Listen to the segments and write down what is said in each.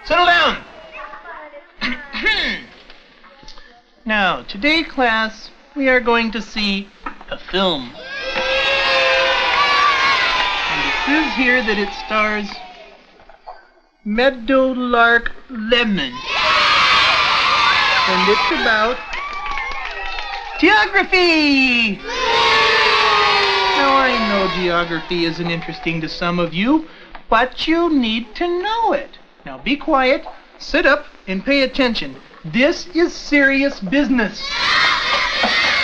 Settle down. Now, today, class, we are going to see a film. And it says here that it stars Meadowlark Lemon. And it's about geography. Now, I know geography isn't interesting to some of you, but you need to know it. Now be quiet, sit up, and pay attention. This is serious business.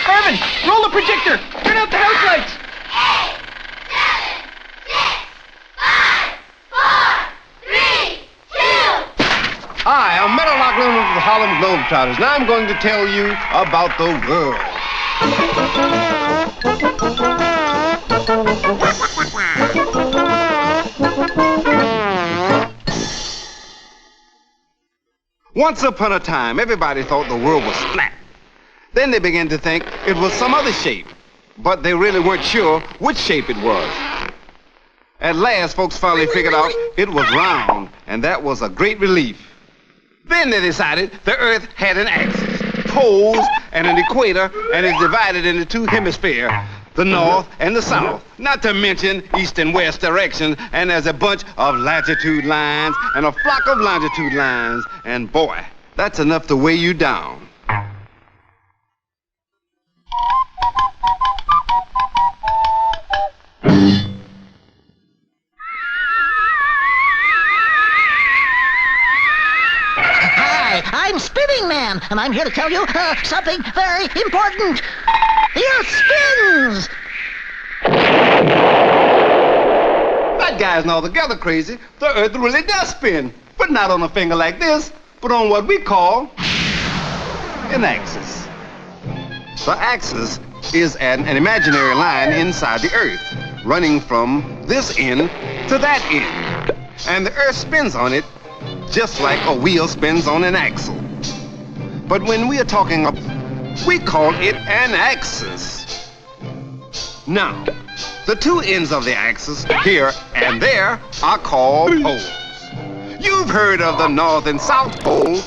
Carmen, roll the projector. Turn out the house lights. 8, 7, 6, 5, 4, 3, 2. Hi, I'm Meadowlark Lemon of the Harlem Globetrotters, and I'm going to tell you about the world. Once upon a time, everybody thought the world was flat. Then they began to think it was some other shape, but they really weren't sure which shape it was. At last, folks finally figured out it was round, and that was a great relief. Then they decided the Earth had an axis, poles, and an equator, and is divided into two hemispheres, the north and the south, not to mention east and west direction, and there's a bunch of latitude lines and a flock of longitude lines, and boy, that's enough to weigh you down. Hi, I'm Spinning Man, and I'm here to tell you something very important. The Earth spins! That guy's altogether crazy. The Earth really does spin, but not on a finger like this, but on what we call an axis. The axis is an imaginary line inside the Earth, running from this end to that end. And the Earth spins on it just like a wheel spins on an axle. But when we are talking of, we call it an axis. Now, the two ends of the axis, here and there, are called poles. You've heard of the North and South Pole.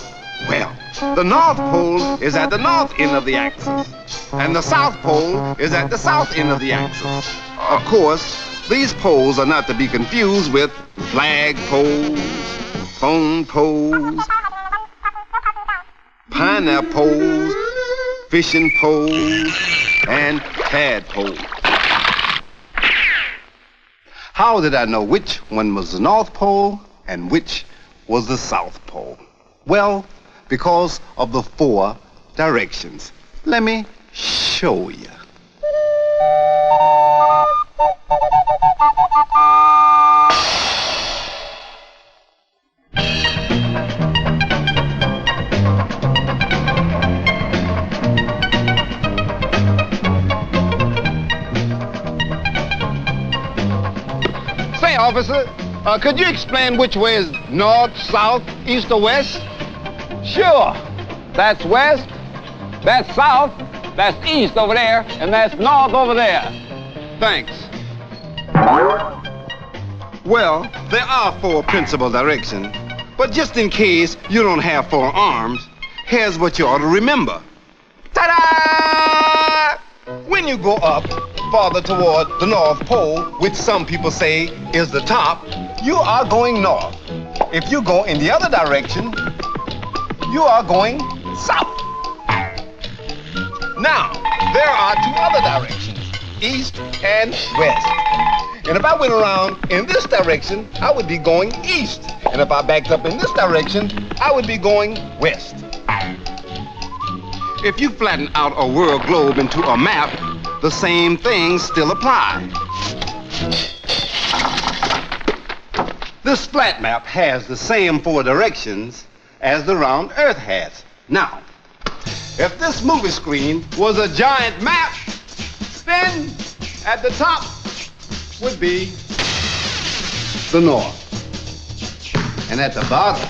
Well, the North Pole is at the north end of the axis, and the South Pole is at the south end of the axis. Of course, these poles are not to be confused with flag poles, phone poles, pineapple poles, fishing poles, and tadpoles. How did I know which one was the North Pole and which was the South Pole? Well, because of the 4 directions. Let me show you. Say, officer, could you explain which way is north, south, east, or west? Sure. That's west, that's south, that's east over there, and that's north over there. Thanks. Well, there are 4 principal directions, but just in case you don't have 4 arms, here's what you ought to remember. Ta-da! When you go up farther toward the North Pole, which some people say is the top, you are going north. If you go in the other direction, you are going south. Now, there are 2 other directions, east and west. And if I went around in this direction, I would be going east. And if I backed up in this direction, I would be going west. If you flatten out a world globe into a map, the same things still apply. This flat map has the same 4 directions as the round Earth has. Now, if this movie screen was a giant map, Then at the top would be the north. And at the bottom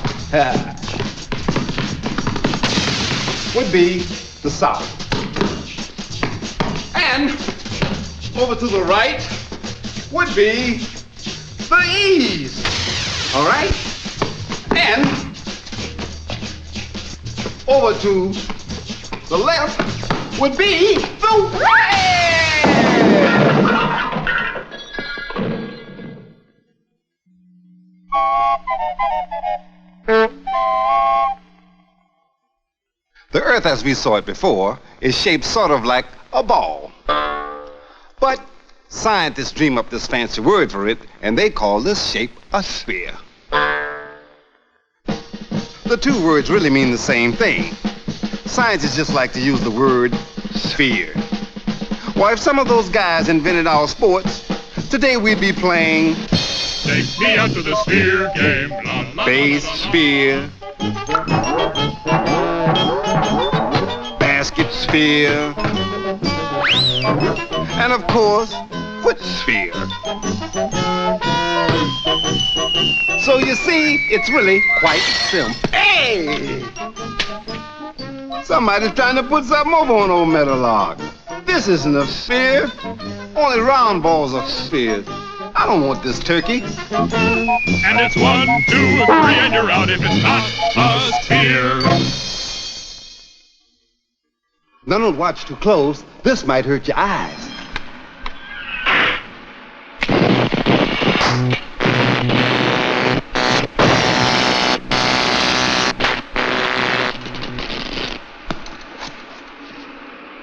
would be the south. And over to the right would be the east. All right? And over to the left would be the west. The Earth as we saw it before is shaped sort of like a ball. But scientists dream up this fancy word for it, and they call this shape a sphere. The two words really mean the same thing. Scientists just like to use the word sphere. Well, if some of those guys invented our sports, today we'd be playing Take me out to the sphere game. La, la, base sphere, basket sphere, and of course, foot sphere. So you see, it's really quite simple. Hey! Somebody's trying to put something over on old Meadowlark. This isn't a sphere. Only round balls are spheres. I don't want this turkey. And it's 1, 2, 3, and you're out if it's not a sphere. Now don't watch too close. This might hurt your eyes.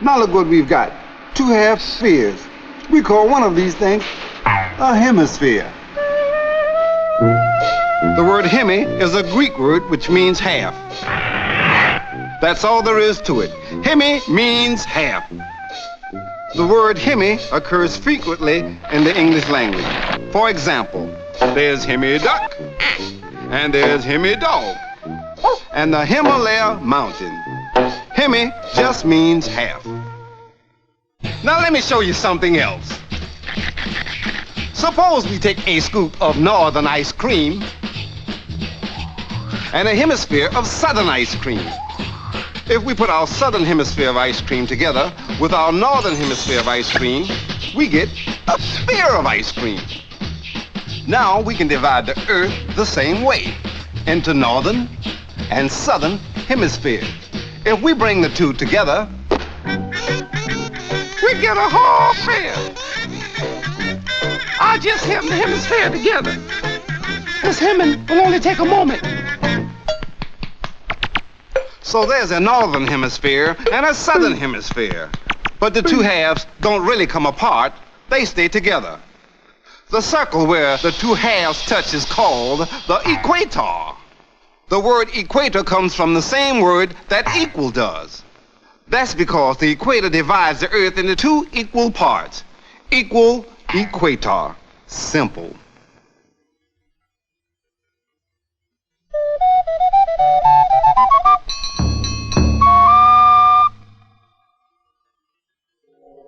Now look what we've got. 2 half spheres. We call one of these things a hemisphere. The word hemi is a Greek word which means half. That's all there is to it. Hemi means half. The word hemi occurs frequently in the English language. For example, there's hemi duck, and there's hemi dog, and the Himalaya mountain. Hemi just means half. Now let me show you something else. Suppose we take a scoop of northern ice cream and a hemisphere of southern ice cream. If we put our southern hemisphere of ice cream together with our northern hemisphere of ice cream, we get a sphere of ice cream. Now we can divide the Earth the same way into northern and southern hemispheres. If we bring the two together, we get a whole sphere. I just hem the hemisphere together. This hemming will only take a moment. So there's a northern hemisphere and a southern hemisphere. But the two halves don't really come apart. They stay together. The circle where the two halves touch is called the equator. The word equator comes from the same word that equal does. That's because the equator divides the Earth into 2 equal parts. Equal, equator. Simple.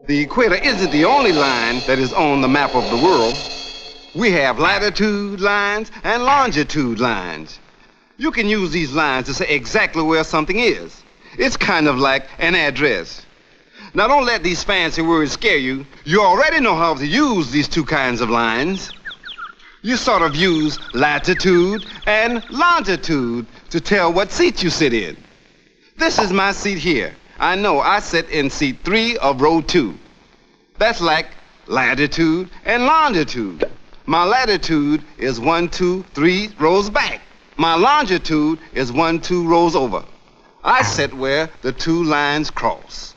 The equator isn't the only line that is on the map of the world. We have latitude lines and longitude lines. You can use these lines to say exactly where something is. It's kind of like an address. Now don't let these fancy words scare you. You already know how to use these 2 kinds of lines. You sort of use latitude and longitude to tell what seat you sit in. This is my seat here. I know I sit in seat 3 of row 2. That's like latitude and longitude. My latitude is 1, 2, 3 rows back. My longitude is 1, 2 rows over. I sit where the 2 lines cross.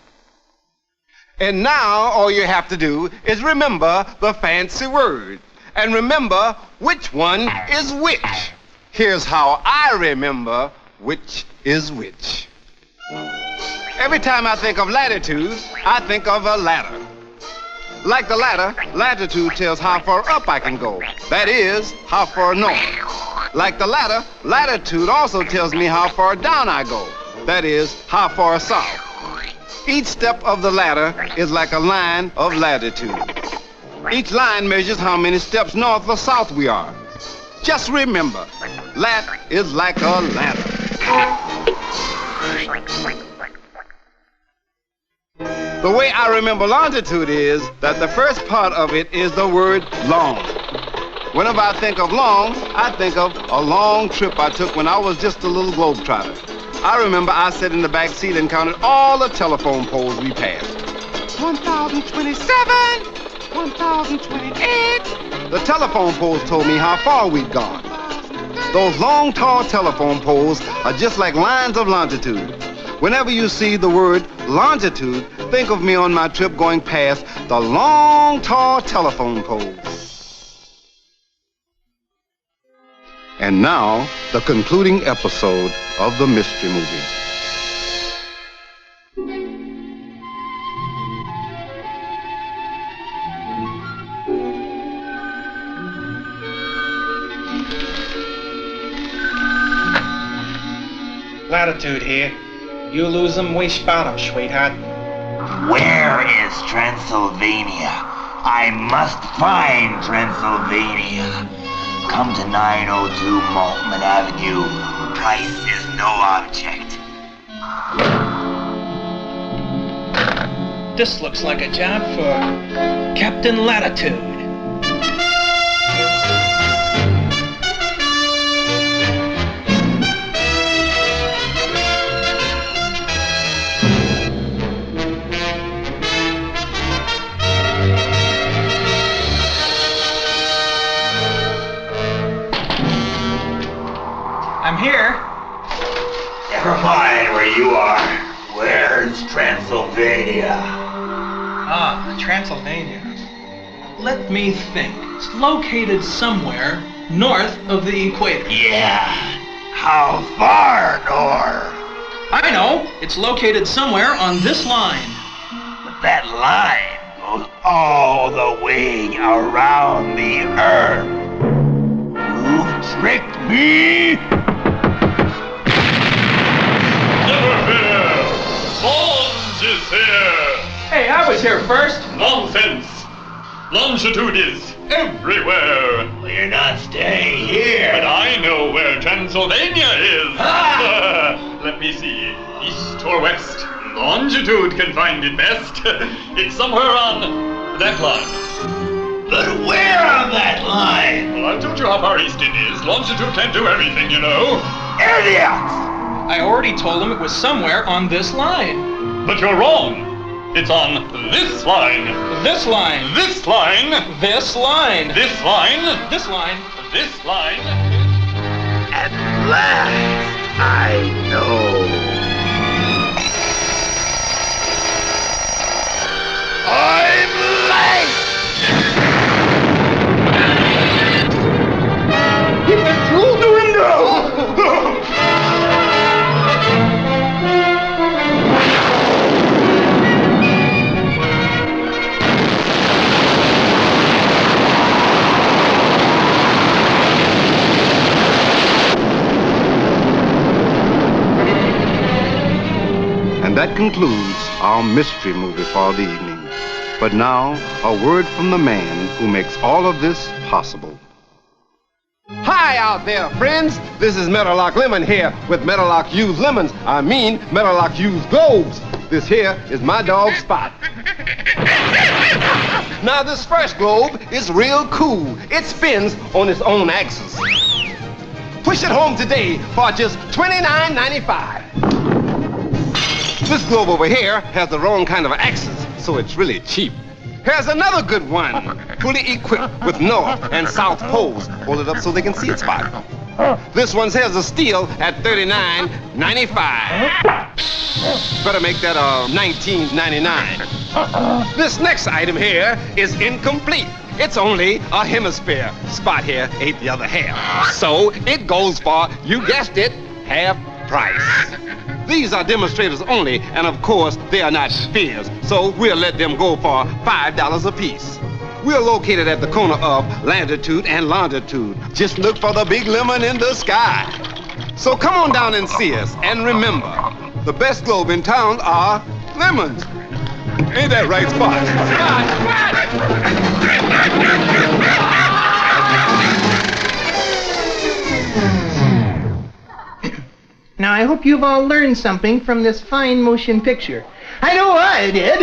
And now all you have to do is remember the fancy word and remember which one is which. Here's how I remember which is which. Every time I think of latitude, I think of a ladder. Like the ladder, latitude tells how far up I can go. That is, how far north. Like the ladder, latitude also tells me how far down I go. That is, how far south. Each step of the ladder is like a line of latitude. Each line measures how many steps north or south we are. Just remember, lat is like a ladder. The way I remember longitude is that the first part of it is the word long. Whenever I think of long, I think of a long trip I took when I was just a little globetrotter. I remember I sat in the back seat and counted all the telephone poles we passed. 1,027, 1,028. The telephone poles told me how far we'd gone. Those long, tall telephone poles are just like lines of longitude. Whenever you see the word longitude, think of me on my trip going past the long, tall telephone poles. And now, the concluding episode of the mystery movie. Latitude here. You lose 'em, we spot 'em, sweetheart. Where is Transylvania? I must find Transylvania. Come to 902 Maltman Avenue. Price is no object. This looks like a job for Captain Latitude. I'm here. Never mind where you are. Where's Transylvania? Ah, Transylvania. Let me think. It's located somewhere north of the equator. Yeah. How far north? I know. It's located somewhere on this line. But that line goes all the way around the earth. You've tricked me. Never fear! Launch is here! Hey, I was here first. Nonsense! Longitude is everywhere! Well, you're not staying here. But I know where Transylvania is! Ah! Let me see. East or west? Longitude can find it best. It's somewhere on that line. But where on that line? Well, I told you how far east it is. Longitude can't do everything, you know. Idiots! I already told him it was somewhere on this line. But you're wrong. It's on this line. This line. This line. This line. This line. This line. This line. At last, I know. I'm late! He went through the window! And that concludes our mystery movie for the evening. But now, a word from the man who makes all of this possible. Hi out there, friends. This is Meadowlark Lemon here with Meadowlark Used Lemons. I mean, Meadowlark Used Globes. This here is my dog Spot. Now, this first globe is real cool. It spins on its own axis. Push it home today for just $29.95. This globe over here has the wrong kind of axis, so it's really cheap. Here's another good one, fully equipped with north and south poles. Hold it up so they can see it, Spot. This one says a steal at $39.95. Better make that $19.99. This next item here is incomplete. It's only a hemisphere. Spot here ate the other half. So it goes for, you guessed it, half price. These are demonstrators only, and of course, they are not spheres, so we'll let them go for $5 apiece. We're located at the corner of latitude and longitude. Just look for the big lemon in the sky. So come on down and see us, and remember, the best globe in town are Lemons. Ain't that right, Spot? Now, I hope you've all learned something from this fine motion picture. I know I did.